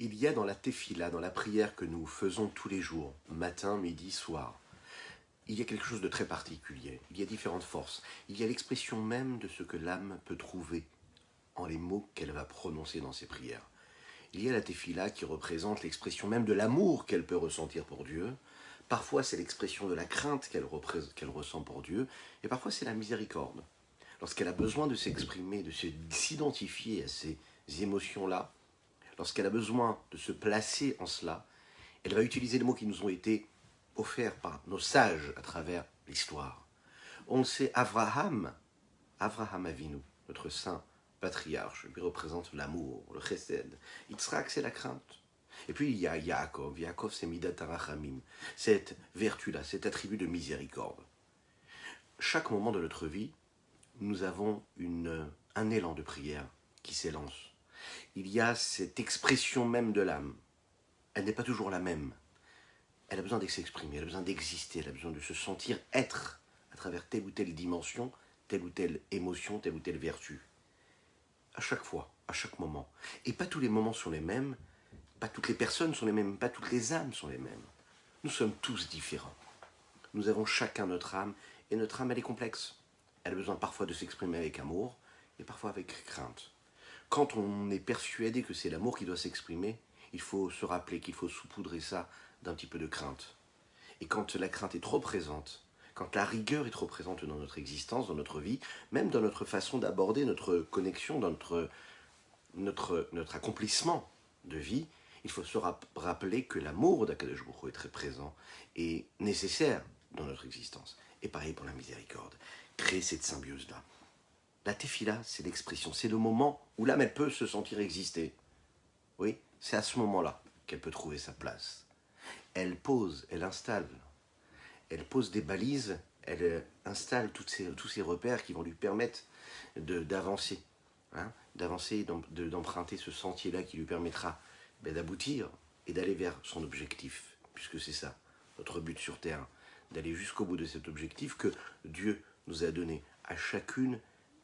Il y a dans la tefila, dans la prière que nous faisons tous les jours, matin, midi, soir, il y a quelque chose de très particulier. Il y a différentes forces. Il y a l'expression même de ce que l'âme peut trouver en les mots qu'elle va prononcer dans ses prières. Il y a la tefila qui représente l'expression même de l'amour qu'elle peut ressentir pour Dieu. Parfois, c'est l'expression de la crainte qu'elle ressent pour Dieu. Et parfois, c'est la miséricorde. Lorsqu'elle a besoin de s'exprimer, de s'identifier à ces émotions-là, lorsqu'elle a besoin de se placer en cela, elle va utiliser les mots qui nous ont été offerts par nos sages à travers l'histoire. On le sait, Abraham Avinu, notre saint patriarche, lui représente l'amour, le chesed. Yitzhak, c'est la crainte. Et puis il y a Yaakov. Yaakov, c'est Midat HaRachamim, cette vertu-là, cet attribut de miséricorde. Chaque moment de notre vie, nous avons un élan de prière qui s'élance. Il y a cette expression même de l'âme. Elle n'est pas toujours la même. Elle a besoin de s'exprimer, elle a besoin d'exister, elle a besoin de se sentir être à travers telle ou telle dimension, telle ou telle émotion, telle ou telle vertu. À chaque fois, à chaque moment. Et pas tous les moments sont les mêmes, pas toutes les personnes sont les mêmes, pas toutes les âmes sont les mêmes. Nous sommes tous différents. Nous avons chacun notre âme, et notre âme, elle est complexe. Elle a besoin parfois de s'exprimer avec amour, et parfois avec crainte. Quand on est persuadé que c'est l'amour qui doit s'exprimer, il faut se rappeler qu'il faut saupoudrer ça d'un petit peu de crainte. Et quand la crainte est trop présente, quand la rigueur est trop présente dans notre existence, dans notre vie, même dans notre façon d'aborder notre connexion, dans notre accomplissement de vie, il faut se rappeler que l'amour d'Akadosh Baruch Hu est très présent et nécessaire dans notre existence. Et pareil pour la miséricorde. Créer cette symbiose-là. La tefila, c'est l'expression, c'est le moment où l'âme, elle peut se sentir exister. Oui, c'est à ce moment-là qu'elle peut trouver sa place. Elle pose, elle installe des balises, elle installe tous ces repères qui vont lui permettre d'avancer, d'avancer, d'emprunter ce sentier-là qui lui permettra d'aboutir et d'aller vers son objectif, puisque c'est ça, notre but sur Terre, d'aller jusqu'au bout de cet objectif que Dieu nous a donné à chacune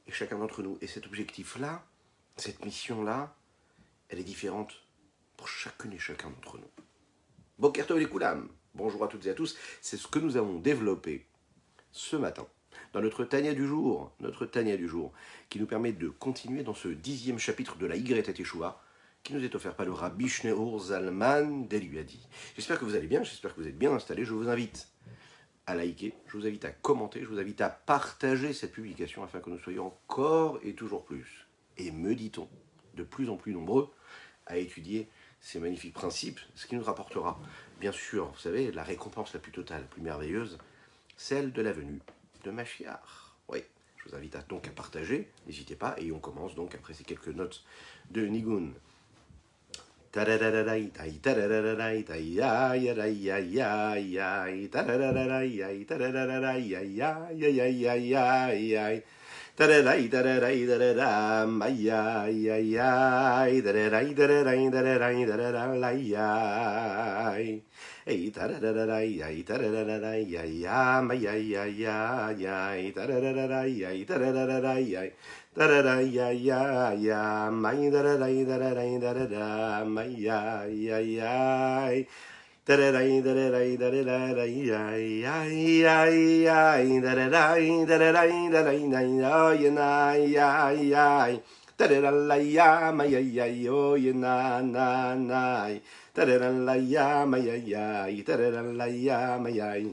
et chacun d'entre nous. Et cet objectif-là, cette mission-là, elle est différente pour chacune et chacun d'entre nous. Boker Tov les Koulam, bonjour à toutes et à tous, c'est ce que nous avons développé ce matin dans notre Tanya du jour, qui nous permet de continuer dans ce 10e chapitre de la Y Teshuva, qui nous est offert par le Rabbi Shneur Zalman d'Eliadi. J'espère que vous allez bien, j'espère que vous êtes bien installés. Je vous invite à liker, je vous invite à commenter, je vous invite à partager cette publication afin que nous soyons encore et toujours plus, et me dit-on, de plus en plus nombreux à étudier ces magnifiques principes, ce qui nous rapportera, bien sûr, vous savez, la récompense la plus totale, la plus merveilleuse, celle de la venue de Mashiach. Oui, je vous invite donc à partager, n'hésitez pas, et on commence donc après ces quelques notes de Nigun. Tararai tararai tararam ay ay ay ay tararai tararai tararai tararai ay ay tarararai ay tarararai ay am ay ay ay ay tarararai ay tarararai ay tararai ay ay am ay tararai tararai tararam ay ay ay ay Tararai, tararai, tararai, ay, ay, ay, ay, tararai, tararai, tararai, ay, ay, ay, ay, tararalaya, ay, ay, ay, oy, na, ay, tararalaya, ay, ay, ay, tararalaya, ay, ay,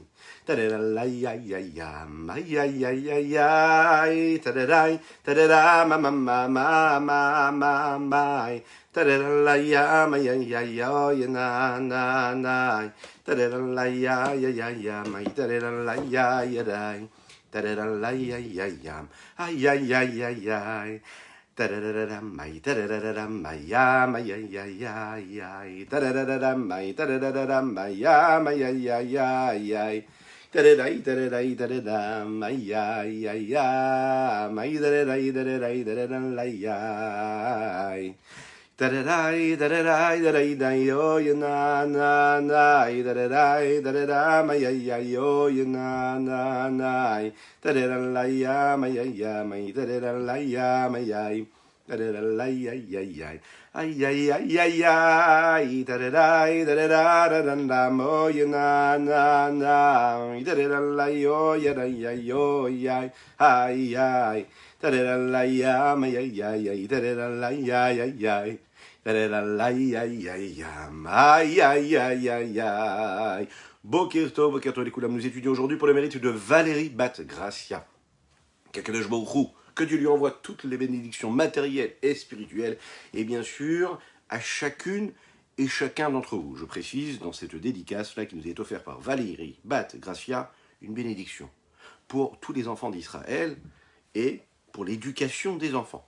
tararalaya, ay, ay, ay, ay, ay, ay, ay, tararai, tarara, ma, ma, ma, ma, ma, ma, ma, Tararalaya, my ya ya ya na na na. Tararalaya ya ya ya my tararalaya ya dai. Tararalaya ya ya. Ay ay ay ay ay. Tarararam my tarararam my ya my ya ya ya ya. Tarararam my tarararam my ya my ya ya ya ya. Tararai tararai tararam my ya ya ya. My tararai tararai tararalaya. Tararai, tararai, tararai, tararai, yo, na, na, na, tararai, tararai, my, ya, yo, na, na, na, tararai, my, ya, my, tararai, my, Aïe, aïe, aïe, aïe. Aïe, aïe, aïe, aïe, aïe. Tadadai, tadadadadanda, moye, na, na, na. Tadadalai, oh, yadai, aïe, oh, aïe. Aïe, aïe. Tadadalai, aïe, aïe, aïe, aïe. Tadadalai, aïe, aïe, aïe. Tadadalai, aïe, aïe, aïe, aïe, aïe, aïe, aïe. Boker Tov, les Koulam. Nous étudions aujourd'hui pour le mérite de Valérie Bat Gracia. Kakadosh Baruch Hu, que Dieu lui envoie toutes les bénédictions matérielles et spirituelles, et bien sûr, à chacune et chacun d'entre vous. Je précise, dans cette dédicace-là qui nous est offerte par Valérie Bat Gracia, une bénédiction pour tous les enfants d'Israël et pour l'éducation des enfants.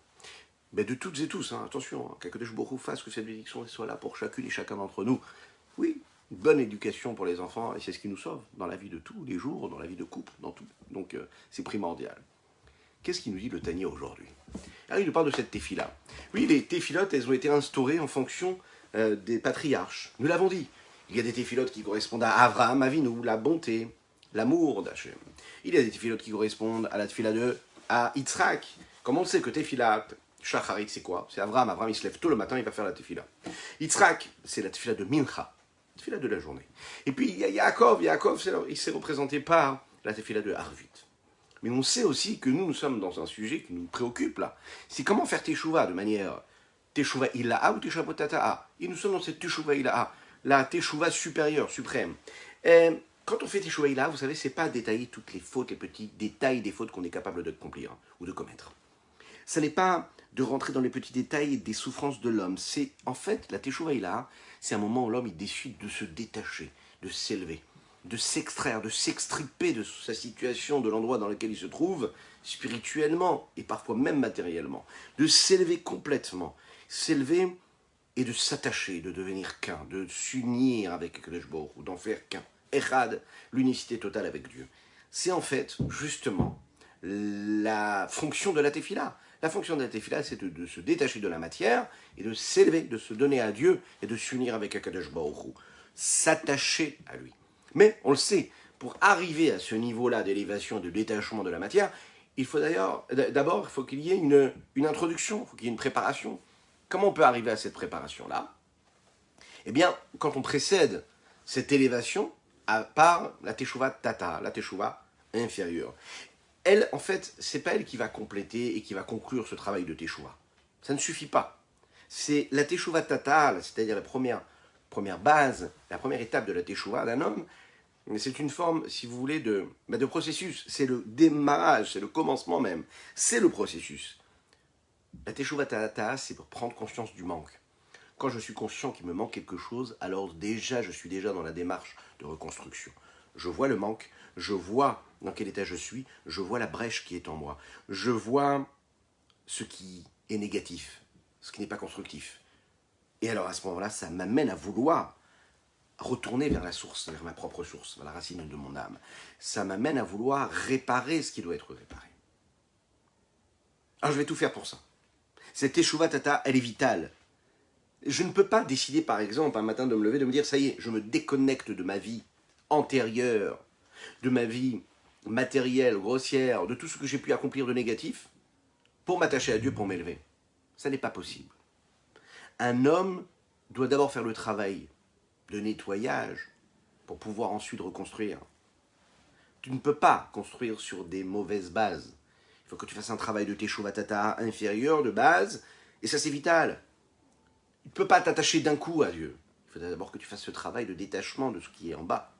Mais de toutes et tous, attention, qu'Akadosh Baruch Hu fasse que cette bénédiction soit là pour chacune et chacun d'entre nous. Oui, une bonne éducation pour les enfants, et c'est ce qui nous sauve dans la vie de tous les jours, dans la vie de couple, dans tout. Donc c'est primordial. Qu'est-ce qu'il nous dit le Tanya aujourd'hui? Il nous parle de cette téfila. Oui, les téfilotes, elles ont été instaurées en fonction des patriarches. Nous l'avons dit. Il y a des téfilotes qui correspondent à Avraham Avinu, la bonté, l'amour d'Hachem. Il y a des téfilotes qui correspondent à la téfila à Yitzhak. Comme on sait que téfila, Shacharit, c'est quoi? C'est Avraham. Avraham, il se lève tôt le matin, il va faire la téfila. Yitzhak, c'est la téfila de Mincha, la téfila de la journée. Et puis il y a Yaakov. Yaakov, il s'est représenté par la téfila de Harvit. Mais on sait aussi que nous sommes dans un sujet qui nous préoccupe là. C'est comment faire Teshuvah de manière Teshuvah Ilaha ou Teshuvah Tata'a. Et nous sommes dans cette Teshuvah Ilaha, la Teshuvah supérieure, suprême. Et quand on fait Teshuvah Ilaha, vous savez, c'est pas détailler toutes les fautes, les petits détails des fautes qu'on est capable d'accomplir ou de commettre. Ce n'est pas de rentrer dans les petits détails des souffrances de l'homme. C'est en fait, la Teshuvah Ilaha, c'est un moment où l'homme il décide de se détacher, de s'élever, de s'extraire, de s'extriper de sa situation, de l'endroit dans lequel il se trouve, spirituellement et parfois même matériellement, de s'élever complètement, s'élever et de s'attacher, de devenir qu'un, de s'unir avec Akadosh Baruch Hu, d'en faire qu'un, Echad, l'unicité totale avec Dieu. C'est en fait justement la fonction de la tefila. La fonction de la tefila, c'est de se détacher de la matière et de s'élever, de se donner à Dieu et de s'unir avec Akadosh Baruch Hu, s'attacher à lui. Mais, on le sait, pour arriver à ce niveau-là d'élévation et de détachement de la matière, il faut d'abord, il faut qu'il y ait une introduction, il faut qu'il y ait une préparation. Comment on peut arriver à cette préparation-là? Eh bien, quand on précède cette élévation par la Teshuvah Tata, la Teshuvah inférieure. Elle, en fait, c'est pas elle qui va compléter et qui va conclure ce travail de Teshuvah. Ça ne suffit pas. C'est la Teshuvah Tata, c'est-à-dire la première base, la première étape de la Teshuvah d'un homme. C'est une forme, si vous voulez, de processus. C'est le démarrage, c'est le commencement même. C'est le processus. La Teshuvah Tata, c'est pour prendre conscience du manque. Quand je suis conscient qu'il me manque quelque chose, alors déjà, je suis déjà dans la démarche de reconstruction. Je vois le manque, je vois dans quel état je suis, je vois la brèche qui est en moi, je vois ce qui est négatif, ce qui n'est pas constructif. Et alors à ce moment-là, ça m'amène à vouloir retourner vers la source, vers ma propre source, vers la racine de mon âme. Ça m'amène à vouloir réparer ce qui doit être réparé. Alors je vais tout faire pour ça. Cette Teshuvah Tata, elle est vitale. Je ne peux pas décider, par exemple, un matin de me lever, de me dire, ça y est, je me déconnecte de ma vie antérieure, de ma vie matérielle, grossière, de tout ce que j'ai pu accomplir de négatif, pour m'attacher à Dieu, pour m'élever. Ça n'est pas possible. Un homme doit d'abord faire le travail de nettoyage pour pouvoir ensuite reconstruire. Tu ne peux pas construire sur des mauvaises bases. Il faut que tu fasses un travail de Teshuvah Tata inférieur, de base, et ça c'est vital. Tu ne peux pas t'attacher d'un coup à Dieu. Il faut d'abord que tu fasses ce travail de détachement de ce qui est en bas.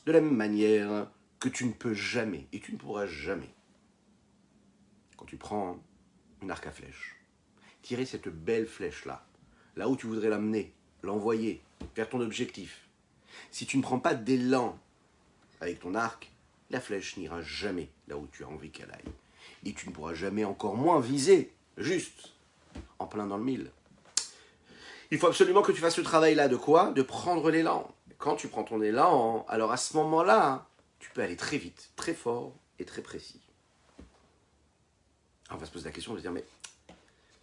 De la même manière que tu ne peux jamais, et tu ne pourras jamais, quand tu prends une arc à flèche, tirer cette belle flèche-là, là où tu voudrais l'amener, l'envoyer vers ton objectif. Si tu ne prends pas d'élan avec ton arc, la flèche n'ira jamais là où tu as envie qu'elle aille. Et tu ne pourras jamais encore moins viser, juste, en plein dans le mille. Il faut absolument que tu fasses ce travail-là de quoi? De prendre l'élan. Quand tu prends ton élan, alors à ce moment-là, tu peux aller très vite, très fort et très précis. Alors on va se poser la question, on va se dire, mais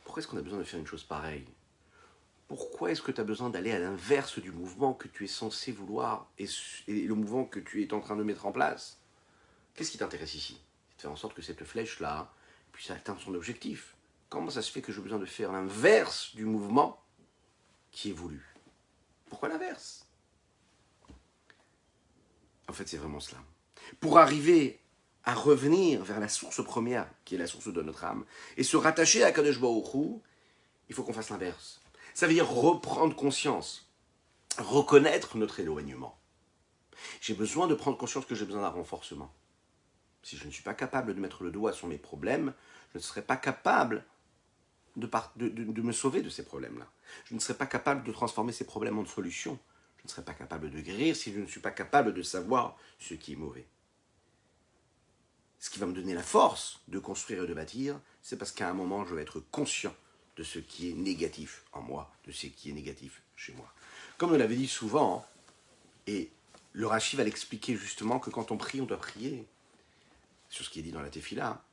pourquoi est-ce qu'on a besoin de faire une chose pareille? Pourquoi est-ce que tu as besoin d'aller à l'inverse du mouvement que tu es censé vouloir et le mouvement que tu es en train de mettre en place? Qu'est-ce qui t'intéresse ici? C'est de faire en sorte que cette flèche-là puisse atteindre son objectif. comment ça se fait que j'ai besoin de faire l'inverse du mouvement qui est voulu? Pourquoi l'inverse? En fait, c'est vraiment cela. Pour arriver à revenir vers la source première, qui est la source de notre âme, et se rattacher à Kadosh Baruch Hu, il faut qu'on fasse l'inverse. Ça veut dire reprendre conscience, reconnaître notre éloignement. J'ai besoin de prendre conscience que j'ai besoin d'un renforcement. Si je ne suis pas capable de mettre le doigt sur mes problèmes, je ne serai pas capable de me sauver de ces problèmes-là. Je ne serai pas capable de transformer ces problèmes en solutions. Je ne serai pas capable de guérir si je ne suis pas capable de savoir ce qui est mauvais. Ce qui va me donner la force de construire et de bâtir, c'est parce qu'à un moment, je vais être conscient de ce qui est négatif en moi, de ce qui est négatif chez moi. Comme on l'avait dit souvent, et le Rashi va l'expliquer justement que quand on prie, on doit prier sur ce qui est dit dans la Tefila,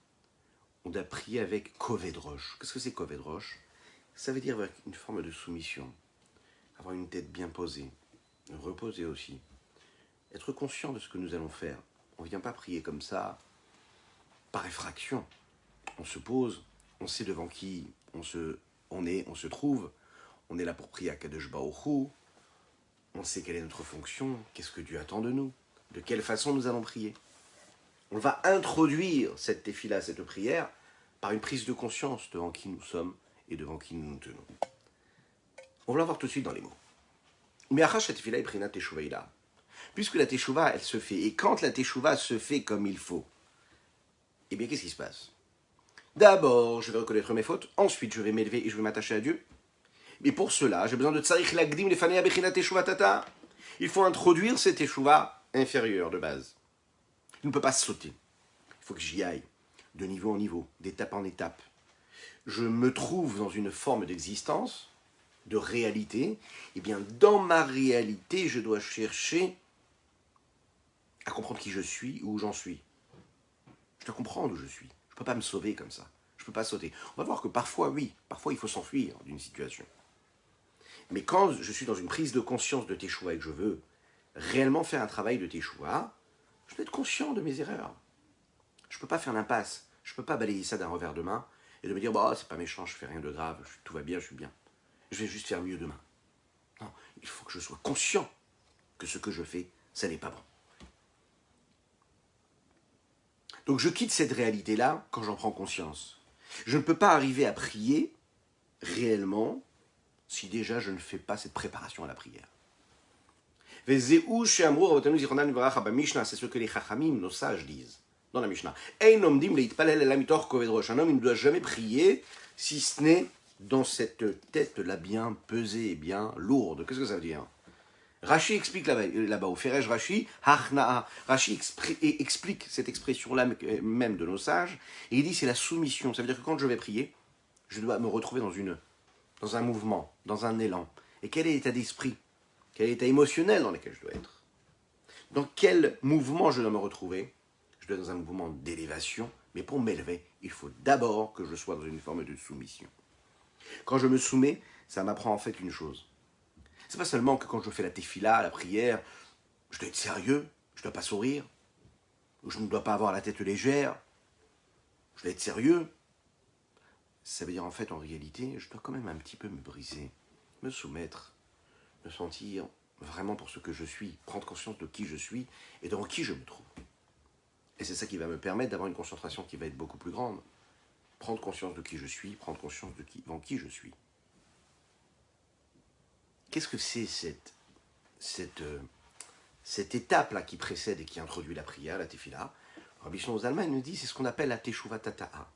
on doit prier avec Koved Rosh. Qu'est-ce que c'est Koved Rosh? Ça veut dire avec une forme de soumission, avoir une tête bien posée, reposer aussi, être conscient de ce que nous allons faire. On ne vient pas prier comme ça, par effraction. On se pose, on sait devant qui on se trouve, on est là pour prier à Kadosh Baruch Hu, on sait quelle est notre fonction, qu'est-ce que Dieu attend de nous, de quelle façon nous allons prier. On va introduire cette tefila, cette prière, par une prise de conscience devant qui nous sommes et devant qui nous nous tenons. On va la voir tout de suite dans les mots. Mais Achash tefila est prinat teshuva. Puisque la teshuva, elle se fait, et quand la teshuva se fait comme il faut, eh bien, qu'est-ce qui se passe? D'abord, je vais reconnaître mes fautes, ensuite je vais m'élever et je vais m'attacher à Dieu. Mais pour cela, j'ai besoin de tsarich lagdim lefanei bechinat teshuva tata. Il faut introduire cette teshuva inférieure de base. Il ne peut pas sauter. Il faut que j'y aille, de niveau en niveau, d'étape en étape. Je me trouve dans une forme d'existence, de réalité. Et bien, dans ma réalité, je dois chercher à comprendre qui je suis, où j'en suis. Je dois comprendre où je suis. Je ne peux pas me sauver comme ça. Je ne peux pas sauter. On va voir que parfois, oui, parfois il faut s'enfuir d'une situation. Mais quand je suis dans une prise de conscience de teshuva et que je veux réellement faire un travail de teshuva, je dois être conscient de mes erreurs. Je ne peux pas faire l'impasse. Je ne peux pas balayer ça d'un revers de main et de me dire bah, c'est pas méchant, je fais rien de grave, tout va bien, je suis bien. Je vais juste faire mieux demain. Non, il faut que je sois conscient que ce que je fais, ça n'est pas bon. Donc je quitte cette réalité-là quand j'en prends conscience. Je ne peux pas arriver à prier réellement si déjà je ne fais pas cette préparation à la prière. C'est ce que les chachamim, nos sages, disent dans la Mishnah. Un homme ne doit jamais prier si ce n'est dans cette tête-là bien pesée et bien lourde. Qu'est-ce que ça veut dire? Rashi explique là-bas, au Feresh Rashi, Rashi explique cette expression-là même de nos sages, et il dit c'est la soumission. Ça veut dire que quand je vais prier, je dois me retrouver dans un mouvement, dans un élan. Et quel est l'état d'esprit? Quel est l'état émotionnel dans lequel je dois être? Dans quel mouvement je dois me retrouver? Je dois être dans un mouvement d'élévation, mais pour m'élever, il faut d'abord que je sois dans une forme de soumission. Quand je me soumets, ça m'apprend en fait une chose. C'est pas seulement que quand je fais la tefila, la prière, je dois être sérieux, je ne dois pas sourire, je ne dois pas avoir la tête légère, je dois être sérieux. Ça veut dire en fait, en réalité, je dois quand même un petit peu me briser, me soumettre, me sentir vraiment pour ce que je suis, prendre conscience de qui je suis et devant qui je me trouve. Et c'est ça qui va me permettre d'avoir une concentration qui va être beaucoup plus grande. Prendre conscience de qui je suis, prendre conscience devant qui je suis. Qu'est-ce que c'est cette étape-là qui précède et qui introduit la prière, la tefila? Rabbi Shlomo Zalman nous dit c'est ce qu'on appelle la teshuva tata'a.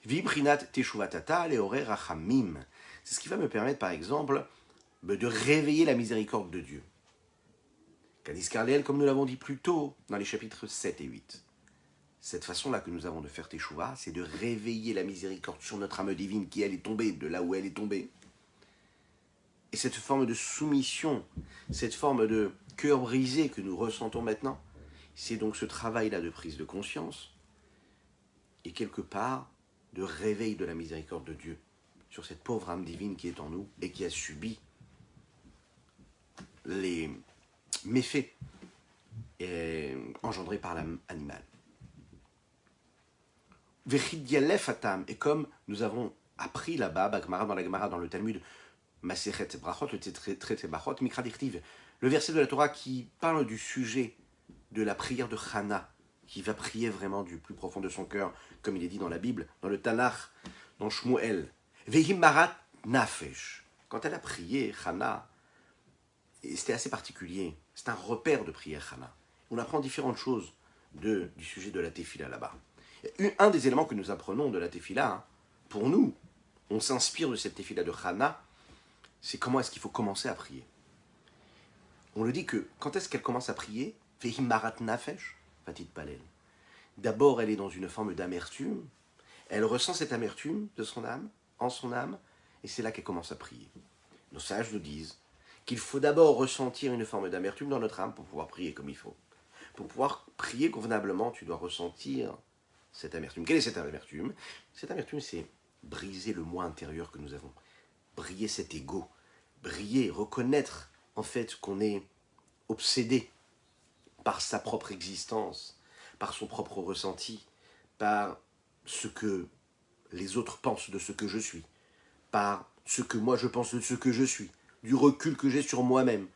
Vibrinat teshuva tata leore rachamim. C'est ce qui va me permettre, par exemple, de réveiller la miséricorde de Dieu. Kadis Karleel, comme nous l'avons dit plus tôt dans les chapitres 7 et 8. Cette façon-là que nous avons de faire teshuva, c'est de réveiller la miséricorde sur notre âme divine qui, elle, est tombée de là où elle est tombée. Et cette forme de soumission, cette forme de cœur brisé que nous ressentons maintenant, c'est donc ce travail-là de prise de conscience et quelque part de réveil de la miséricorde de Dieu sur cette pauvre âme divine qui est en nous et qui a subi les méfaits engendrés par l'âme animale. Et comme nous avons appris là-bas, dans la Gemara, dans le Talmud, Masechet Brachot, le traité Brachot, Mikra Dirtiv, le verset de la Torah qui parle du sujet de la prière de Hana, qui va prier vraiment du plus profond de son cœur, comme il est dit dans la Bible, dans le Tanakh, dans Shmuel. Vehim Marat Nafesh. Quand elle a prié, Hana, et c'était assez particulier, c'est un repère de prière, Hana. On apprend différentes choses du sujet de la Tefila là-bas. Un des éléments que nous apprenons de la Tefila, hein, pour nous, on s'inspire de cette Tefila de Hana, c'est comment est-ce qu'il faut commencer à prier. On le dit que quand est-ce qu'elle commence à prier, Vehim Marat Nafesh, Fatit Palel. D'abord, elle est dans une forme d'amertume. Elle ressent cette amertume de son âme, en son âme, et c'est là qu'elle commence à prier. Nos sages nous disent qu'il faut d'abord ressentir une forme d'amertume dans notre âme pour pouvoir prier comme il faut. Pour pouvoir prier convenablement, tu dois ressentir cette amertume. Quelle est cette amertume? Cette amertume, c'est briser le moi intérieur que nous avons. Briller cet ego. Briller, reconnaître en fait qu'on est obsédé par sa propre existence, par son propre ressenti, par ce que les autres pensent de ce que je suis, par ce que moi je pense de ce que je suis, du recul que j'ai sur moi-même,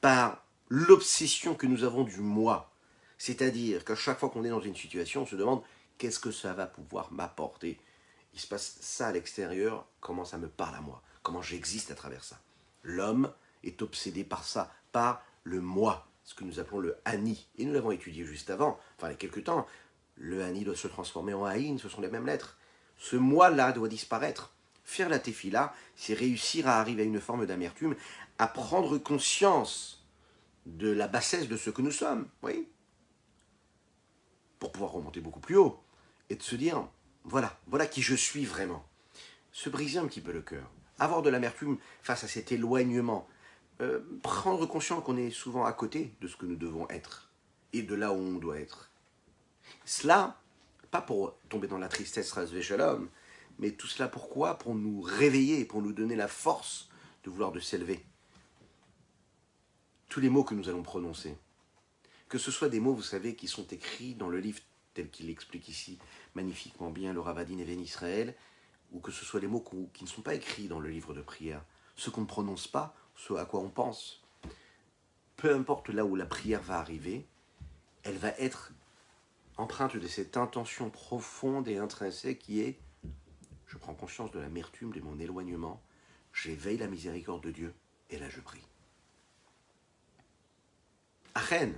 par l'obsession que nous avons du moi. C'est-à-dire qu'à chaque fois qu'on est dans une situation, on se demande qu'est-ce que ça va pouvoir m'apporter. Il se passe ça à l'extérieur, comment ça me parle à moi, comment j'existe à travers ça. L'homme est obsédé par ça, par le moi, ce que nous appelons le Ani. Et nous l'avons étudié juste avant, enfin il y a quelques temps. Le Ani doit se transformer en Aïn, ce sont les mêmes lettres. Ce moi-là doit disparaître. Faire la Tefila, c'est réussir à arriver à une forme d'amertume, à prendre conscience de la bassesse de ce que nous sommes, oui, pour pouvoir remonter beaucoup plus haut, et de se dire, voilà qui je suis vraiment. Se briser un petit peu le cœur, avoir de l'amertume face à cet éloignement, prendre conscience qu'on est souvent à côté de ce que nous devons être, et de là où on doit être. Cela, pas pour tomber dans la tristesse, Razvé Shalom, mais tout cela pourquoi? Pour nous réveiller, pour nous donner la force de vouloir de s'élever. Tous les mots que nous allons prononcer, que ce soit des mots, vous savez, qui sont écrits dans le livre tel qu'il l'explique ici magnifiquement bien le Rav Adin Even Israël, ou que ce soit des mots qui ne sont pas écrits dans le livre de prière, ceux qu'on ne prononce pas, ceux à quoi on pense. Peu importe là où la prière va arriver, elle va être empreinte de cette intention profonde et intrinsèque qui est: je prends conscience de l'amertume de mon éloignement, j'éveille la miséricorde de Dieu, et là je prie. Achen,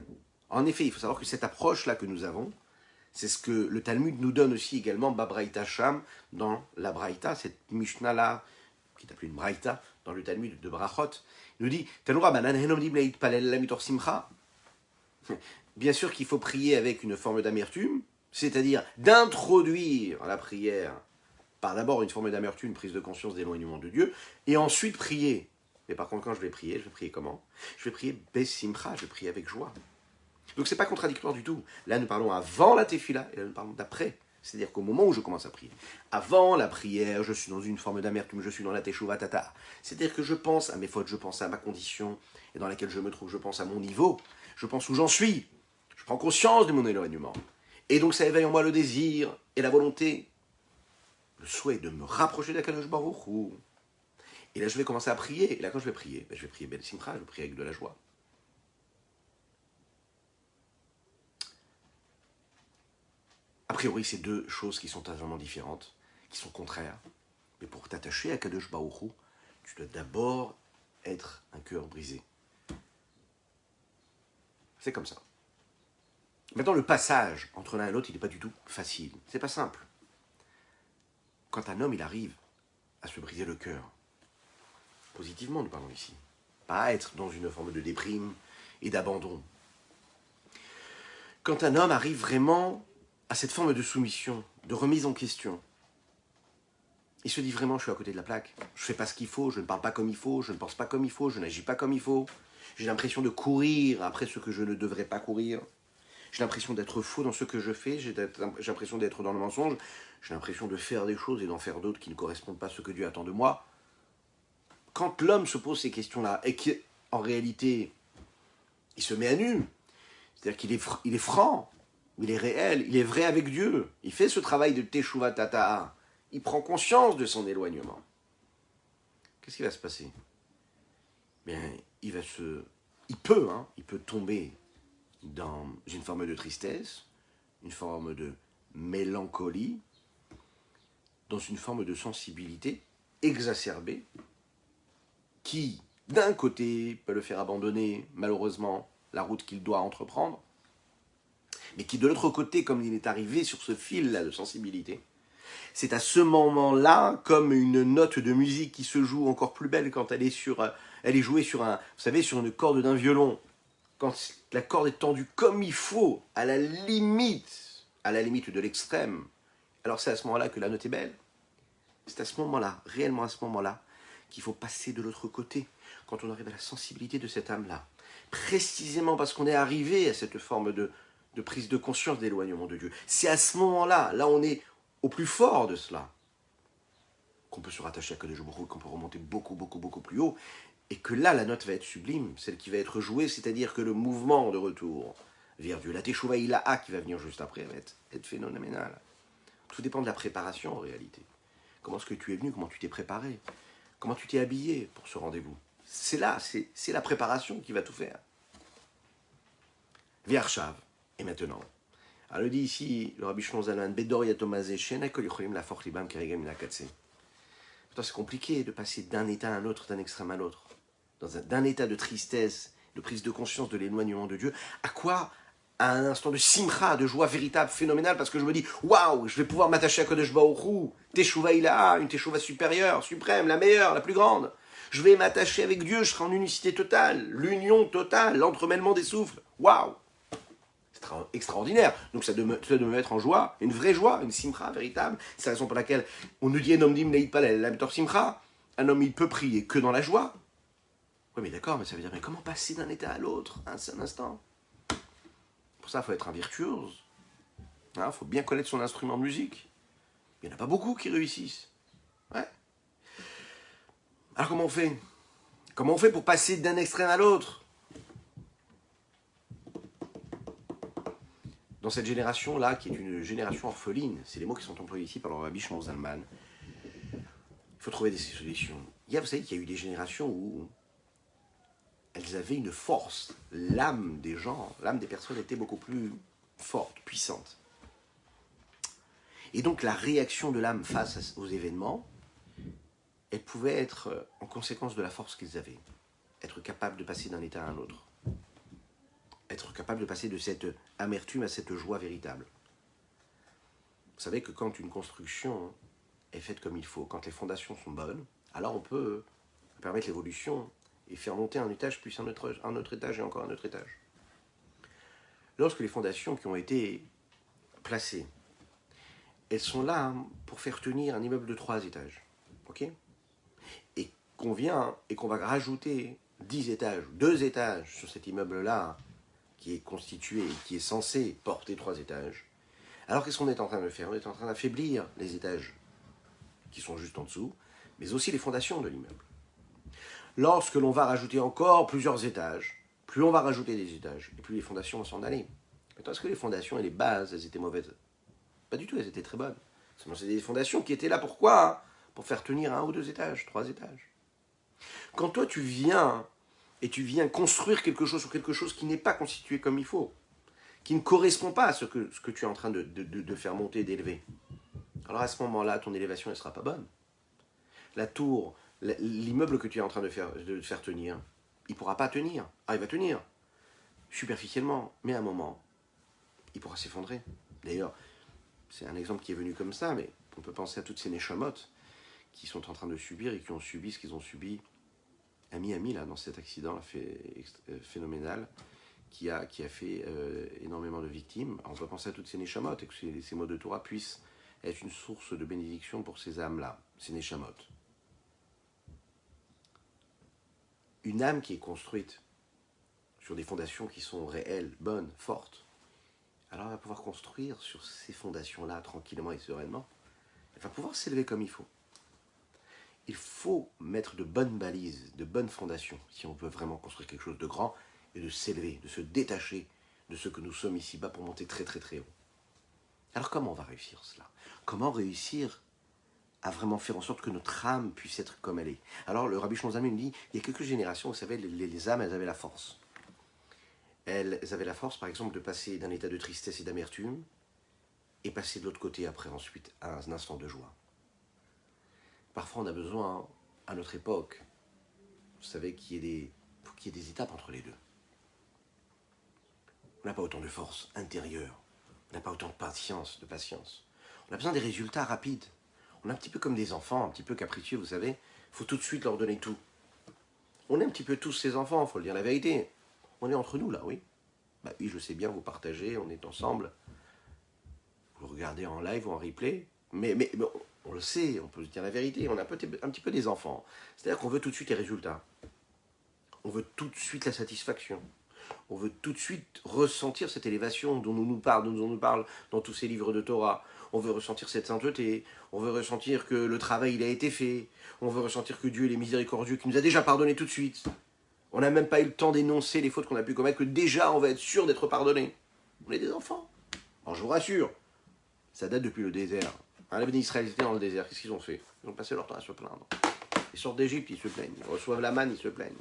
en effet, il faut savoir que cette approche-là que nous avons, c'est ce que le Talmud nous donne aussi également, Babraïta Sham, dans la Braïta, cette Mishnah-là, qui est appelée une Braïta, dans le Talmud de Brachot, il nous dit, bien sûr qu'il faut prier avec une forme d'amertume, c'est-à-dire d'introduire la prière par d'abord une forme d'amertume, une prise de conscience d'éloignement de Dieu, et ensuite prier. Mais par contre, quand je vais prier comment? Je vais prier Bessimcha, je vais prier avec joie. Donc c'est pas contradictoire du tout. Là, nous parlons avant la Tefila, et là, nous parlons d'après. C'est-à-dire qu'au moment où je commence à prier, avant la prière, je suis dans une forme d'amertume, je suis dans la Teshuva Tata. C'est-à-dire que je pense à mes fautes, je pense à ma condition, et dans laquelle je me trouve, je pense à mon niveau, je pense où j'en suis. Je prends conscience de mon éloignement. Et donc ça éveille en moi le désir et la volonté, le souhait de me rapprocher d'Akadosh Baruch Hu. Et là, je vais commencer à prier. Et là, quand je vais prier Ben Simcha, je vais prier avec de la joie. A priori, c'est deux choses qui sont totalement différentes, qui sont contraires. Mais pour t'attacher à Kadosh Baruch Hu, tu dois d'abord être un cœur brisé. C'est comme ça. Maintenant, le passage entre l'un et l'autre, il n'est pas du tout facile. C'est pas simple. Quand un homme, il arrive à se briser le cœur, positivement, nous parlons ici, pas à être dans une forme de déprime et d'abandon. Quand un homme arrive vraiment à cette forme de soumission, de remise en question, il se dit vraiment, je suis à côté de la plaque, je ne fais pas ce qu'il faut, je ne parle pas comme il faut, je ne pense pas comme il faut, je n'agis pas comme il faut, j'ai l'impression de courir après ce que je ne devrais pas courir, j'ai l'impression d'être faux dans ce que je fais, j'ai l'impression d'être dans le mensonge, j'ai l'impression de faire des choses et d'en faire d'autres qui ne correspondent pas à ce que Dieu attend de moi. Quand l'homme se pose ces questions-là, et qu'en réalité, il se met à nu, c'est-à-dire qu'il est franc, il est réel, il est vrai avec Dieu, il fait ce travail de Teshuva Tata, il prend conscience de son éloignement, qu'est-ce qui va se passer? Bien, il peut tomber dans une forme de tristesse, une forme de mélancolie, dans une forme de sensibilité exacerbée, qui, d'un côté, peut le faire abandonner, malheureusement, la route qu'il doit entreprendre, mais qui, de l'autre côté, comme il est arrivé sur ce fil-là de sensibilité, c'est à ce moment-là, comme une note de musique qui se joue encore plus belle quand elle est jouée sur sur une corde d'un violon, quand la corde est tendue comme il faut, à la limite de l'extrême, alors c'est à ce moment-là que la note est belle. C'est à ce moment-là, réellement à ce moment-là, qu'il faut passer de l'autre côté, quand on arrive à la sensibilité de cette âme-là. Précisément parce qu'on est arrivé à cette forme de prise de conscience d'éloignement de Dieu. C'est à ce moment-là, là on est au plus fort de cela, qu'on peut se rattacher à Kadosh Baruch Hu, qu'on peut remonter beaucoup, beaucoup, beaucoup plus haut, et que là, la note va être sublime, celle qui va être jouée, c'est-à-dire que le mouvement de retour vers Dieu, la Teshuvah Ilaha qui va venir juste après, va être phénoménal. Tout dépend de la préparation en réalité. Comment est-ce que tu es venu, comment tu t'es préparé, comment tu t'es habillé pour ce rendez-vous. C'est là, c'est la préparation qui va tout faire. V'yarshav, et maintenant. Alors, le dit ici, le Rabbi Shlomo Zalman, Bedor yatomazé, shena kol yocholim la forch libam keregam min hakatse. C'est compliqué de passer d'un état à un autre, d'un extrême à l'autre. D'un état de tristesse, de prise de conscience de l'éloignement de Dieu, à quoi? À un instant de simcha, de joie véritable, phénoménale, parce que je me dis, waouh, je vais pouvoir m'attacher à Kadosh Baruch Hu, Teshuvah Ilaha, une Teshuvah supérieure, suprême, la meilleure, la plus grande. Je vais m'attacher avec Dieu, je serai en unicité totale, l'union totale, l'entremêlement des souffles. Waouh! Extraordinaire. Donc ça doit me mettre en joie, une vraie joie, une simcha véritable. C'est la raison pour laquelle on nous dit un homme simcha. Un homme il peut prier que dans la joie. Oui mais d'accord, mais ça veut dire mais comment passer d'un état à l'autre un seul instant? Pour ça il faut être un virtuose. Il faut bien connaître son instrument de musique. Il n'y en a pas beaucoup qui réussissent. Ouais. Alors comment on fait? Comment on fait pour passer d'un extrême à l'autre? Dans cette génération-là, qui est une génération orpheline, c'est les mots qui sont employés ici par le Rabbi Shlomo Zalman, il faut trouver des solutions. Vous savez qu'il y a eu des générations où elles avaient une force. L'âme des gens, l'âme des personnes était beaucoup plus forte, puissante. Et donc la réaction de l'âme face aux événements, elle pouvait être en conséquence de la force qu'ils avaient. Être capable de passer d'un état à un autre. Être capable de passer de cette amertume à cette joie véritable. Vous savez que quand une construction est faite comme il faut, quand les fondations sont bonnes, alors on peut permettre l'évolution et faire monter un étage, puis un autre étage et encore un autre étage. Lorsque les fondations qui ont été placées, elles sont là pour faire tenir un immeuble de 3 étages, ok? Et qu'on vient et qu'on va rajouter 10 étages, 2 étages sur cet immeuble-là, qui est constitué, qui est censé porter 3 étages. Alors qu'est-ce qu'on est en train de faire? On est en train d'affaiblir les étages qui sont juste en dessous, mais aussi les fondations de l'immeuble. Lorsque l'on va rajouter encore plusieurs étages, plus on va rajouter des étages, et plus les fondations vont s'en aller. Maintenant, est-ce que les fondations et les bases, elles étaient mauvaises? Pas du tout, elles étaient très bonnes. C'est des fondations qui étaient là, pourquoi? Pour faire tenir 1 ou 2 étages, 3 étages. Quand toi tu viens et tu viens construire quelque chose sur quelque chose qui n'est pas constitué comme il faut, qui ne correspond pas à ce que tu es en train de faire monter, d'élever, alors à ce moment-là, ton élévation ne sera pas bonne. La tour, l'immeuble que tu es en train de faire tenir, il ne pourra pas tenir. Ah, il va tenir, superficiellement, mais à un moment, il pourra s'effondrer. D'ailleurs, c'est un exemple qui est venu comme ça, mais on peut penser à toutes ces neshamot qui sont en train de subir et qui ont subi ce qu'ils ont subi à Miami, là, dans cet accident phénoménal qui a fait énormément de victimes. Alors, on peut penser à toutes ces neshamot et que ces mots de Torah puissent être une source de bénédiction pour ces âmes-là, ces neshamot. Une âme qui est construite sur des fondations qui sont réelles, bonnes, fortes, alors elle va pouvoir construire sur ces fondations-là tranquillement et sereinement. Elle va pouvoir s'élever comme il faut. Il faut mettre de bonnes balises, de bonnes fondations, si on veut vraiment construire quelque chose de grand et de s'élever, de se détacher de ce que nous sommes ici-bas pour monter très très très haut. Alors comment on va réussir cela? Comment réussir à vraiment faire en sorte que notre âme puisse être comme elle est. Alors le Rabbi Shlomo Zalman nous dit, il y a quelques générations, vous savez, les âmes, elles avaient la force. Elles avaient la force, par exemple, de passer d'un état de tristesse et d'amertume et passer de l'autre côté après, ensuite, à un instant de joie. Parfois, on a besoin, à notre époque, vous savez, qu'il y ait des étapes entre les deux. On n'a pas autant de force intérieure, on n'a pas autant de patience, On a besoin des résultats rapides. On est un petit peu comme des enfants, un petit peu capricieux, vous savez. Il faut tout de suite leur donner tout. On est un petit peu tous ces enfants, il faut le dire la vérité. On est entre nous là, oui. Bah oui, je sais bien, vous partagez, on est ensemble. Vous regardez en live ou en replay. Mais on le sait, on peut se dire la vérité. On est un petit peu des enfants. C'est-à-dire qu'on veut tout de suite les résultats. On veut tout de suite la satisfaction. On veut tout de suite ressentir cette élévation dont on nous parle dans tous ces livres de Torah. On veut ressentir cette sainteté. On veut ressentir que le travail il a été fait. On veut ressentir que Dieu il est miséricordieux, qui nous a déjà pardonné tout de suite. On n'a même pas eu le temps d'énoncer les fautes qu'on a pu commettre, que déjà on va être sûr d'être pardonné. On est des enfants. Alors je vous rassure, ça date depuis le désert. Les bénis Israël étaient dans le désert, qu'est-ce qu'ils ont fait? Ils ont passé leur temps à se plaindre. Ils sortent d'Égypte, ils se plaignent. Ils reçoivent la manne, ils se plaignent.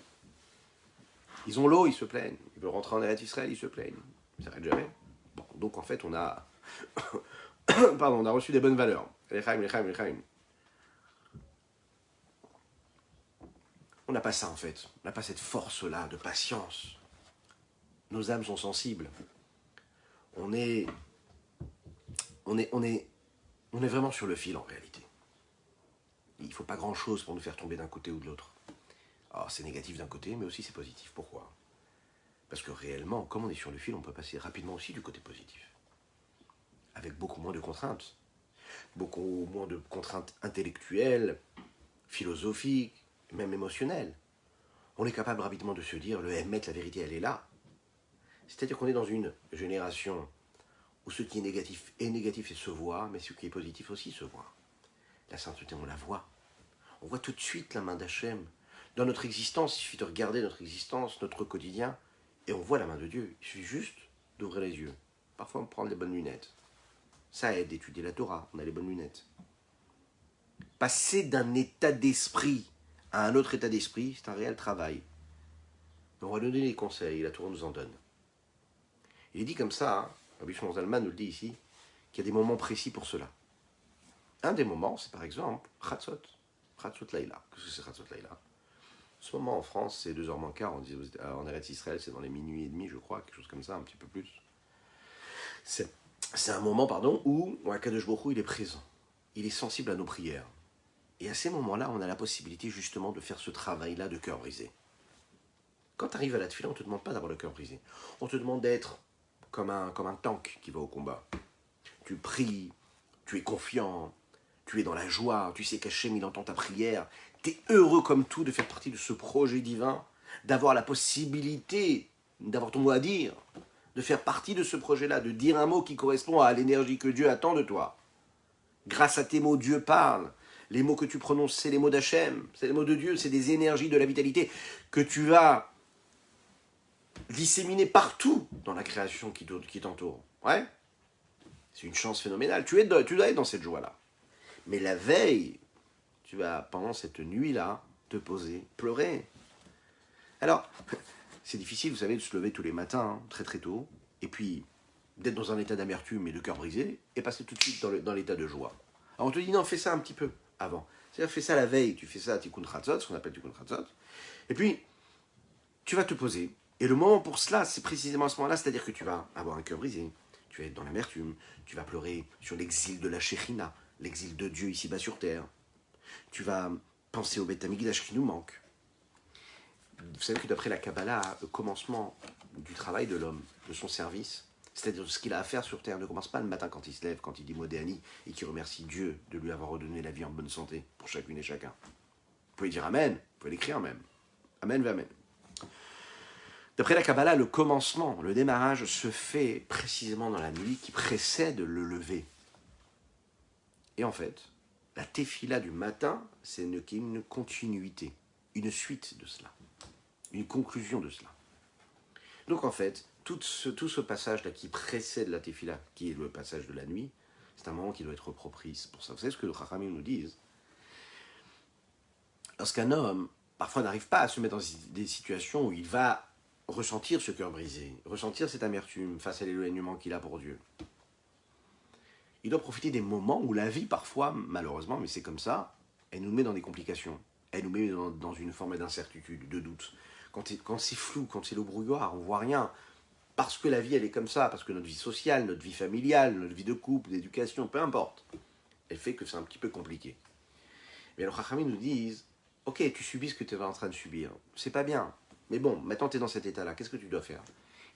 Ils ont l'eau, ils se plaignent. Ils veulent rentrer en Eretz Israël, ils se plaignent. Ils s'arrêtent jamais. Bon, donc en fait, on a on a reçu des bonnes valeurs. L'Echaim. On n'a pas ça en fait. On n'a pas cette force-là de patience. Nos âmes sont sensibles. On est vraiment sur le fil en réalité. Il ne faut pas grand-chose pour nous faire tomber d'un côté ou de l'autre. Alors c'est négatif d'un côté, mais aussi c'est positif. Pourquoi? Parce que réellement, comme on est sur le fil, on peut passer rapidement aussi du côté positif. Avec beaucoup moins de contraintes. Beaucoup moins de contraintes intellectuelles, philosophiques, même émotionnelles. On est capable rapidement de se dire, le Hémet, la vérité, elle est là. C'est-à-dire qu'on est dans une génération où ce qui est négatif et se voit, mais ce qui est positif aussi se voit. La sainteté, on la voit. On voit tout de suite la main d'Hachem. Dans notre existence, il suffit de regarder notre existence, notre quotidien, et on voit la main de Dieu. Il suffit juste d'ouvrir les yeux. Parfois, on prend les bonnes lunettes. Ça aide d'étudier la Torah, on a les bonnes lunettes. Passer d'un état d'esprit à un autre état d'esprit, c'est un réel travail. On va donner des conseils, la Torah nous en donne. Il est dit comme ça, hein, Rabbi Shlomo Zalman nous le dit ici, qu'il y a des moments précis pour cela. Un des moments, c'est par exemple Chatzot Laïla. Qu'est-ce que c'est Chatzot Laïla? Ce moment en France, c'est 2h moins quart, en Eretz Israël, c'est dans les minuit et demi, je crois, quelque chose comme ça, un petit peu plus. C'est un moment, où Akadosh Baruch Hu, il est présent. Il est sensible à nos prières. Et à ces moments-là, on a la possibilité justement de faire ce travail-là de cœur brisé. Quand tu arrives à la tefila, on ne te demande pas d'avoir le cœur brisé. On te demande d'être comme un tank qui va au combat. Tu pries, tu es confiant, tu es dans la joie, tu sais qu'Hachem, il entend ta prière. Tu es heureux comme tout de faire partie de ce projet divin, d'avoir la possibilité d'avoir ton mot à dire, de faire partie de ce projet-là, de dire un mot qui correspond à l'énergie que Dieu attend de toi. Grâce à tes mots, Dieu parle. Les mots que tu prononces, c'est les mots d'Hachem, c'est les mots de Dieu, c'est des énergies de la vitalité que tu vas disséminer partout dans la création qui t'entoure. Ouais, c'est une chance phénoménale. Tu dois être dans cette joie-là. Mais la veille, tu vas, pendant cette nuit-là, te poser, pleurer. Alors, c'est difficile, vous savez, de se lever tous les matins, hein, très très tôt, et puis d'être dans un état d'amertume et de cœur brisé, et passer tout de suite dans l'état de joie. Alors on te dit, non, fais ça un petit peu avant. C'est-à-dire, fais ça la veille, tu fais ça à Tikkun Chatzot, ce qu'on appelle Tikkun Chatzot, et puis, tu vas te poser. Et le moment pour cela, c'est précisément à ce moment-là, c'est-à-dire que tu vas avoir un cœur brisé, tu vas être dans l'amertume, tu vas pleurer sur l'exil de la Shekhinah, l'exil de Dieu ici-bas sur terre. Tu vas penser au Beth Amikdash qui nous manque. Vous savez que d'après la Kabbalah, le commencement du travail de l'homme, de son service, c'est-à-dire ce qu'il a à faire sur terre, ne commence pas le matin quand il se lève, quand il dit Modéani, et qu'il remercie Dieu de lui avoir redonné la vie en bonne santé pour chacune et chacun. Vous pouvez dire Amen, vous pouvez l'écrire même. Amen, Amen. D'après la Kabbalah, le commencement, le démarrage se fait précisément dans la nuit qui précède le lever. Et en fait, la tefila du matin, c'est une continuité, une suite de cela, une conclusion de cela. Donc en fait, tout ce passage-là qui précède la tefila, qui est le passage de la nuit, c'est un moment qui doit être propice pour ça. Vous savez ce que les Chachamim nous disent? lorsqu'un homme, parfois, n'arrive pas à se mettre dans des situations où il va ressentir ce cœur brisé, ressentir cette amertume face à l'éloignement qu'il a pour Dieu, il doit profiter des moments où la vie, parfois, malheureusement, mais c'est comme ça, elle nous met dans des complications. Elle nous met dans une forme d'incertitude, de doute. Quand c'est flou, quand c'est le brouillard, on ne voit rien. Parce que la vie, elle est comme ça, parce que notre vie sociale, notre vie familiale, notre vie de couple, d'éducation, peu importe, elle fait que c'est un petit peu compliqué. Mais les Chachamim nous disent, ok, tu subis ce que tu es en train de subir, c'est pas bien. Mais bon, maintenant tu es dans cet état-là, qu'est-ce que tu dois faire?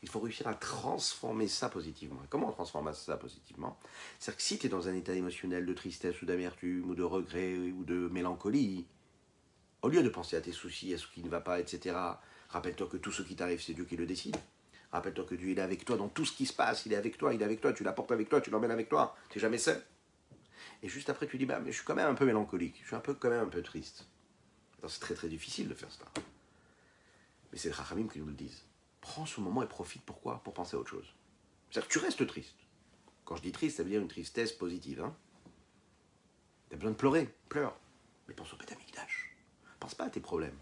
Il faut réussir à transformer ça positivement. Comment on transforme ça positivement? C'est-à-dire que si tu es dans un état émotionnel de tristesse ou d'amertume ou de regret ou de mélancolie, au lieu de penser à tes soucis, à ce qui ne va pas, etc., rappelle-toi que tout ce qui t'arrive, c'est Dieu qui le décide. Rappelle-toi que Dieu, il est avec toi dans tout ce qui se passe, il est avec toi, tu l'apportes avec toi, tu l'emmènes avec toi, tu n'es jamais seul. Et juste après, tu dis, bah, mais je suis quand même un peu mélancolique, je suis quand même un peu triste. Alors, c'est très très difficile de faire ça. Mais c'est les Chachamim qui nous le disent. Prends ce moment et profite. Pourquoi? Pour penser à autre chose. C'est-à-dire que tu restes triste. Quand je dis triste, ça veut dire une tristesse positive. Hein. Tu as besoin de pleurer, pleure. Mais pense au Beth Amikdash. Pense pas à tes problèmes.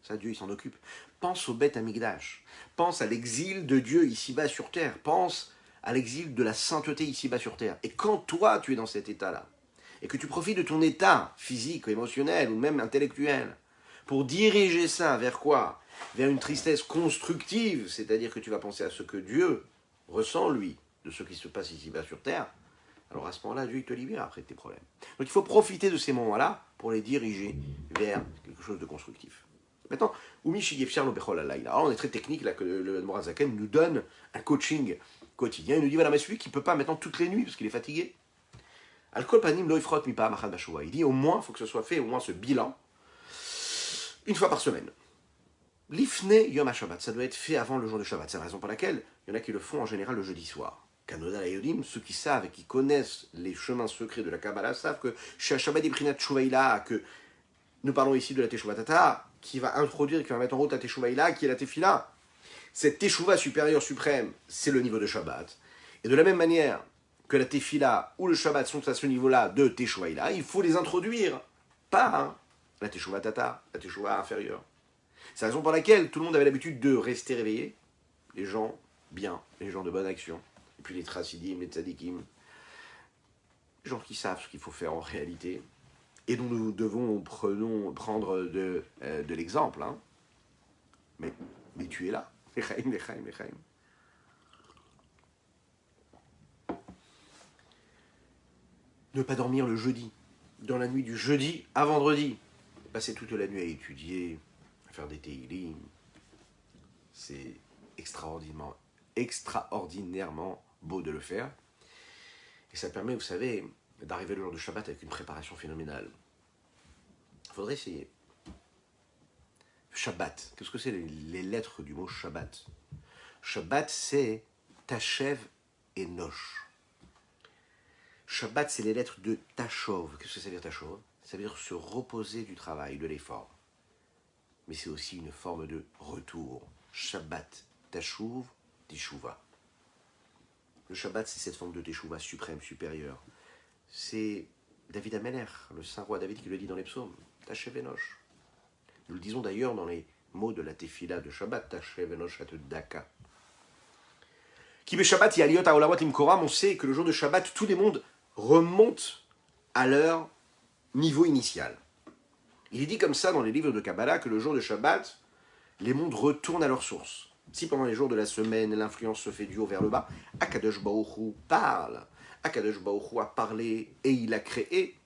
Ça, Dieu, il s'en occupe. Pense au Beth Amikdash. Pense à l'exil de Dieu ici-bas sur terre. Pense à l'exil de la sainteté ici-bas sur terre. Et quand toi, tu es dans cet état-là, et que tu profites de ton état physique, émotionnel ou même intellectuel, pour diriger ça vers quoi? Vers une tristesse constructive, c'est-à-dire que tu vas penser à ce que Dieu ressent, lui, de ce qui se passe ici-bas sur terre, alors à ce moment-là, Dieu il te libère après de tes problèmes. Donc il faut profiter de ces moments-là pour les diriger vers quelque chose de constructif. Maintenant, alors on est très technique, là, que le Morazaken nous donne un coaching quotidien. Il nous dit, voilà, mais celui qui ne peut pas maintenant toutes les nuits, parce qu'il est fatigué, il dit, au moins, il faut que ce soit fait, au moins ce bilan, une fois par semaine. L'ifne Yom HaShabbat, ça doit être fait avant le jour de Shabbat. C'est la raison pour laquelle il y en a qui le font en général le jeudi soir. Kanoda Yodim, ceux qui savent et qui connaissent les chemins secrets de la Kabbalah, savent que chez Shabbat Ibrinat Shuvaïla, que nous parlons ici de la Teshuvah Tata, qui va introduire, qui va mettre en route la Teshuvah, qui est la Tefila. Cette Teshuvah supérieure suprême, c'est le niveau de Shabbat. Et de la même manière que la Tefila ou le Shabbat sont à ce niveau-là de Teshuvah, il faut les introduire par la Teshuvah Tata, la Teshuvah inférieure. C'est la raison pour laquelle tout le monde avait l'habitude de rester réveillé. Les gens bien, les gens de bonne action. Et puis les Tracidim, les Tzadikim. Les gens qui savent ce qu'il faut faire en réalité. Et dont nous devons prendre de l'exemple. Hein. Mais tu es là. Lechaim, lechaim, lechaim. Ne pas dormir le jeudi. Dans la nuit du jeudi à vendredi. Passer toute la nuit à étudier, faire des teilim, c'est extraordinairement beau de le faire. Et ça permet, vous savez, d'arriver le jour de Shabbat avec une préparation phénoménale. Il faudrait essayer. Shabbat, qu'est-ce que c'est les lettres du mot Shabbat? Shabbat, c'est Tachev et Nosh. Shabbat, c'est les lettres de Tachov. Qu'est-ce que ça veut dire Tachov? Ça veut dire se reposer du travail, de l'effort. Mais c'est aussi une forme de retour. Shabbat, Tashuv, Teshuva. Le Shabbat, c'est cette forme de Teshuva suprême, supérieure. C'est David Ameler, le saint roi David, qui le dit dans les psaumes. Tachev Enosh. Nous le disons d'ailleurs dans les mots de la Tefila de Shabbat. Tachev Enosh Daka. Qui Shabbat, Yaliot Aolawat Imkoram, on sait que le jour de Shabbat, tous les mondes remontent à leur niveau initial. Il est dit comme ça dans les livres de Kabbalah que le jour de Shabbat, les mondes retournent à leur source. Si pendant les jours de la semaine, l'influence se fait du haut vers le bas, Akadosh Baruch Hu parle. Akadosh Baruch Hu a parlé et il a créé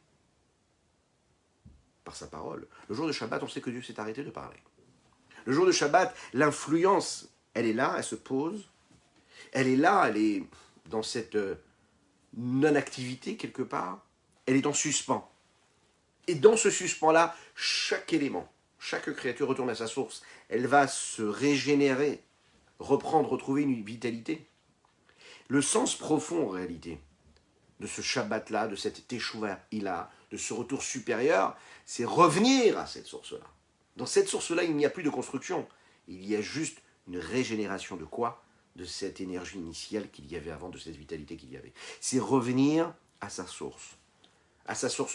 par sa parole. Le jour de Shabbat, on sait que Dieu s'est arrêté de parler. Le jour de Shabbat, l'influence, elle est là, elle se pose. Elle est là, elle est dans cette non-activité quelque part. Elle est en suspens. Et dans ce suspens-là, chaque élément, chaque créature retourne à sa source. Elle va se régénérer, reprendre, retrouver une vitalité. Le sens profond, en réalité, de ce Shabbat-là, de cette Teshuvah-là, de ce retour supérieur, c'est revenir à cette source-là. Dans cette source-là, il n'y a plus de construction. Il y a juste une régénération de quoi? De cette énergie initiale qu'il y avait avant, de cette vitalité qu'il y avait. C'est revenir à sa source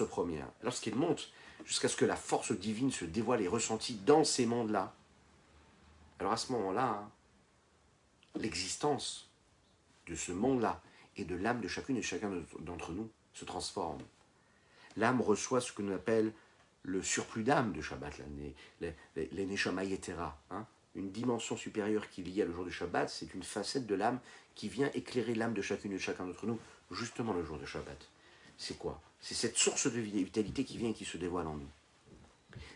première. Lorsqu'elle monte, jusqu'à ce que la force divine se dévoile et ressentie dans ces mondes-là. Alors à ce moment-là, hein, l'existence de ce monde-là et de l'âme de chacune et chacun d'entre nous se transforme. L'âme reçoit ce que nous appelle le surplus d'âme de Shabbat, les Neshama Yetera, hein. Une dimension supérieure qu'il y a le jour du Shabbat, c'est une facette de l'âme qui vient éclairer l'âme de chacune et de chacun d'entre nous, justement le jour de Shabbat. C'est quoi? C'est cette source de vitalité qui vient et qui se dévoile en nous.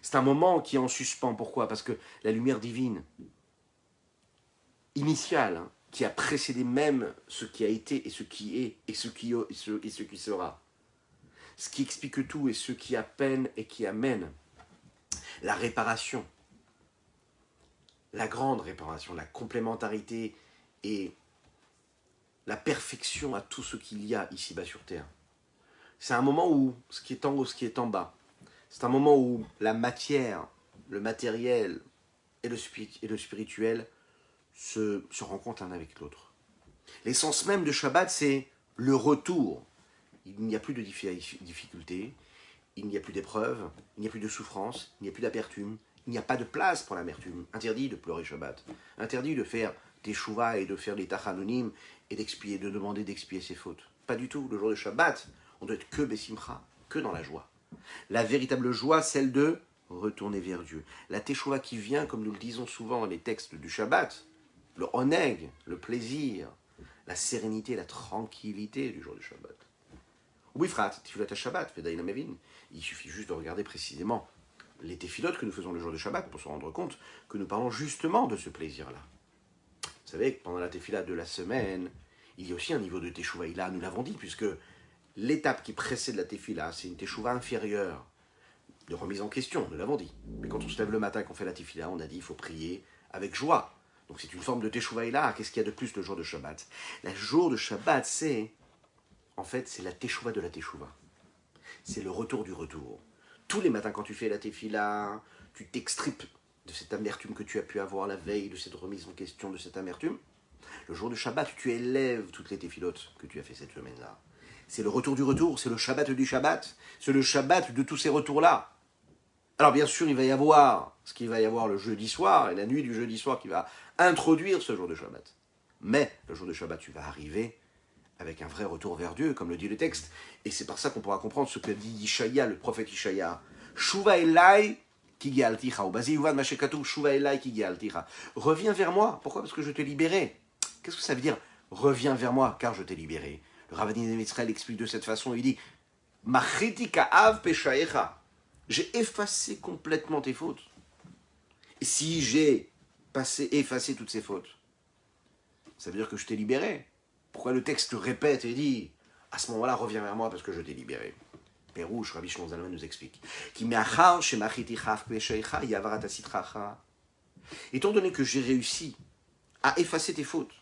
C'est un moment qui est en suspens. Pourquoi? Parce que la lumière divine, initiale, hein, qui a précédé même ce qui a été et ce qui est et ce qui sera, ce qui explique tout et ce qui appelle et qui amène la réparation, la grande réparation, la complémentarité et la perfection à tout ce qu'il y a ici-bas sur Terre. C'est un moment où ce qui est en haut, ce qui est en bas, c'est un moment où la matière, le matériel et le spirituel se rencontrent l'un avec l'autre. L'essence même de Shabbat, c'est le retour. Il n'y a plus de difficultés, il n'y a plus d'épreuves, il n'y a plus de souffrance, il n'y a plus d'amertume, il n'y a pas de place pour l'amertume. Interdit de pleurer Shabbat, interdit de faire des chouvas et de faire des tachanonim et d'expier, de demander d'expier ses fautes. Pas du tout. Le jour de Shabbat, on doit être que besimcha, que dans la joie. La véritable joie, celle de retourner vers Dieu. La teshuva qui vient, comme nous le disons souvent dans les textes du Shabbat, le oneg, le plaisir, la sérénité, la tranquillité du jour du Shabbat. Wifrat, tefilat Shabbat, vedaïna mevin. Il suffit juste de regarder précisément les tefilot que nous faisons le jour de Shabbat pour se rendre compte que nous parlons justement de ce plaisir-là. Vous savez que pendant la tefila de la semaine, il y a aussi un niveau de teshuva. Là, nous l'avons dit, puisque l'étape qui précède la tefila, c'est une teshuva inférieure, de remise en question, nous l'avons dit. Mais quand on se lève le matin et qu'on fait la tefila, on a dit qu'il faut prier avec joie. Donc c'est une forme de teshuva. Là, qu'est-ce qu'il y a de plus le jour de Shabbat? Le jour de Shabbat, c'est la teshuva de la teshuva. C'est le retour du retour. Tous les matins, quand tu fais la tefila, tu t'extripes de cette amertume que tu as pu avoir la veille, de cette remise en question, de cette amertume. Le jour de Shabbat, tu élèves toutes les tefilotes que tu as fait cette semaine-là. C'est le retour du retour, c'est le Shabbat du Shabbat, c'est le Shabbat de tous ces retours-là. Alors bien sûr, il va y avoir ce qu'il va y avoir le jeudi soir, et la nuit du jeudi soir qui va introduire ce jour de Shabbat. Mais le jour de Shabbat, tu vas arriver avec un vrai retour vers Dieu, comme le dit le texte. Et c'est par ça qu'on pourra comprendre ce que dit Ishaïa, le prophète Ishaïa. Shuva elai ki gealticha. Ou basi yuvad mashekatu, Shuva elai ki gealticha. Reviens vers moi. Pourquoi? Parce que je t'ai libéré. Qu'est-ce que ça veut dire? Reviens vers moi, car je t'ai libéré. Le Ravadim Israël explique de cette façon, il dit Machiti ka'av peshaecha. J'ai effacé complètement tes fautes. Et si j'ai effacé toutes ces fautes, ça veut dire que je t'ai libéré. Pourquoi le texte répète et dit à ce moment-là, reviens vers moi parce que je t'ai libéré? Pérouche, Rabbi Shlomo Zalman nous explique. Étant donné que j'ai réussi à effacer tes fautes,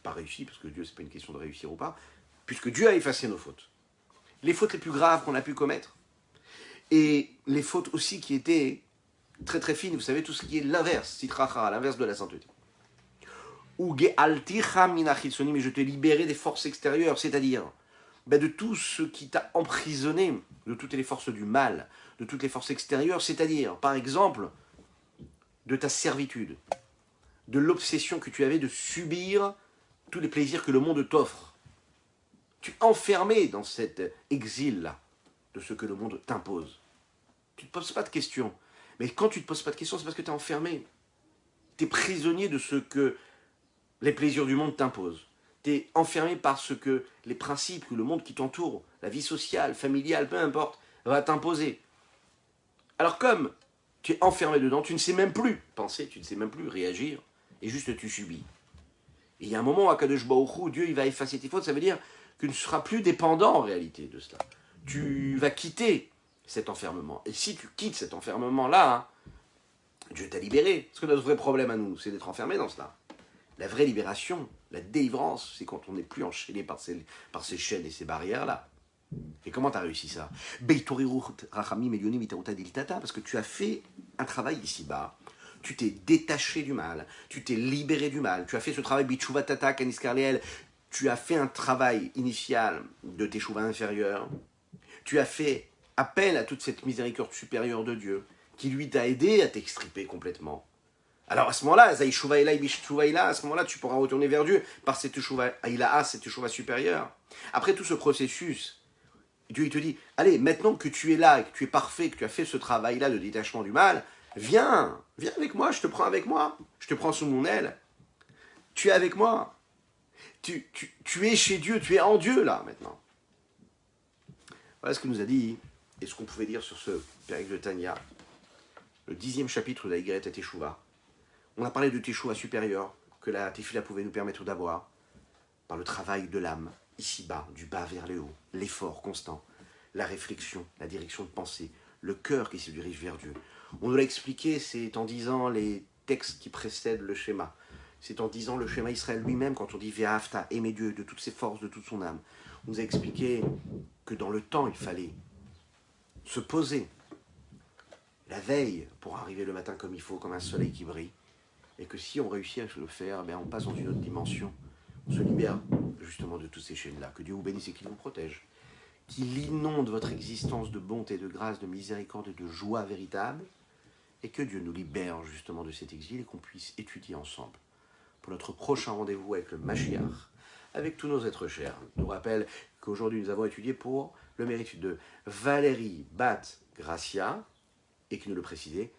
pas réussi parce que Dieu, c'est pas une question de réussir ou pas, puisque Dieu a effacé nos fautes, les fautes les plus graves qu'on a pu commettre, et les fautes aussi qui étaient très très fines, vous savez, tout ce qui est l'inverse, sitracha, l'inverse de la sainteté. Ou ge'alticha min achitzonim, mais je t'ai libéré des forces extérieures, c'est-à-dire de tout ce qui t'a emprisonné, de toutes les forces du mal, de toutes les forces extérieures, c'est-à-dire, par exemple, de ta servitude, de l'obsession que tu avais de subir tous les plaisirs que le monde t'offre. Tu es enfermé dans cet exil-là, de ce que le monde t'impose. Tu ne te poses pas de questions. Mais quand tu ne te poses pas de questions, c'est parce que tu es enfermé. Tu es prisonnier de ce que les plaisirs du monde t'imposent. Tu es enfermé par ce que les principes que le monde qui t'entoure, la vie sociale, familiale, peu importe, va t'imposer. Alors comme tu es enfermé dedans, tu ne sais même plus penser, tu ne sais même plus réagir, et juste tu subis. Et il y a un moment où à Kadosh Baruch Hu, Dieu il va effacer tes fautes, ça veut dire que tu ne seras plus dépendant en réalité de cela. Tu vas quitter cet enfermement. Et si tu quittes cet enfermement-là, hein, Dieu t'a libéré. Parce que notre vrai problème à nous, c'est d'être enfermé dans cela. La vraie libération, la délivrance, c'est quand on n'est plus enchaîné par ces chaînes et ces barrières-là. Et comment tu as réussi ça? Parce que tu as fait un travail ici-bas. Tu t'es détaché du mal, tu t'es libéré du mal, tu as fait ce travail bitchouvatata kaniskarleel, tu as fait un travail initial de teshuva inférieur, tu as fait appelle à toute cette miséricorde supérieure de Dieu, qui lui t'a aidé à t'extriper complètement. Alors à ce moment-là, à ce moment-là, tu pourras retourner vers Dieu par cette teshuva supérieure. Après tout ce processus, Dieu il te dit, allez, maintenant que tu es là, que tu es parfait, que tu as fait ce travail-là de détachement du mal, viens avec moi, je te prends avec moi, je te prends sous mon aile. Tu es avec moi. Tu es chez Dieu, tu es en Dieu là maintenant. Voilà ce qu'il nous a dit et ce qu'on pouvait dire sur ce périple de Tanya. Le 10e chapitre de la Yigret Teshuvah. On a parlé de Teshuvah supérieure que la Tefila pouvait nous permettre d'avoir par le travail de l'âme, ici-bas, du bas vers le haut, l'effort constant, la réflexion, la direction de pensée, le cœur qui se dirige vers Dieu. On nous l'a expliqué, c'est en disant les textes qui précèdent le schéma. C'est en disant le schéma Israël lui-même, quand on dit Ve'ahavta, aimer Dieu de toutes ses forces, de toute son âme. On nous a expliqué que dans le temps, il fallait se poser la veille pour arriver le matin comme il faut, comme un soleil qui brille. Et que si on réussit à le faire, on passe dans une autre dimension. On se libère justement de toutes ces chaînes-là. Que Dieu vous bénisse et qu'il vous protège. Qu'il inonde votre existence de bonté, de grâce, de miséricorde et de joie véritable. Et que Dieu nous libère justement de cet exil et qu'on puisse étudier ensemble. Pour notre prochain rendez-vous avec le Mashiach, avec tous nos êtres chers. Je nous rappelle qu'aujourd'hui nous avons étudié pour le mérite de Valérie Bat Gracia, et qui nous le précisait,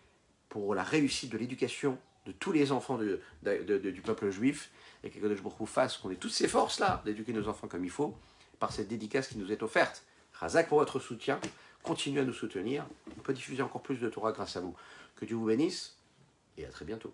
pour la réussite de l'éducation de tous les enfants du peuple juif, et que Kadosh Baruch Hu fasse qu'on ait toutes ces forces-là d'éduquer nos enfants comme il faut, par cette dédicace qui nous est offerte. Razak pour votre soutien, continuez à nous soutenir, on peut diffuser encore plus de Torah grâce à vous. Que Dieu vous bénisse, et à très bientôt.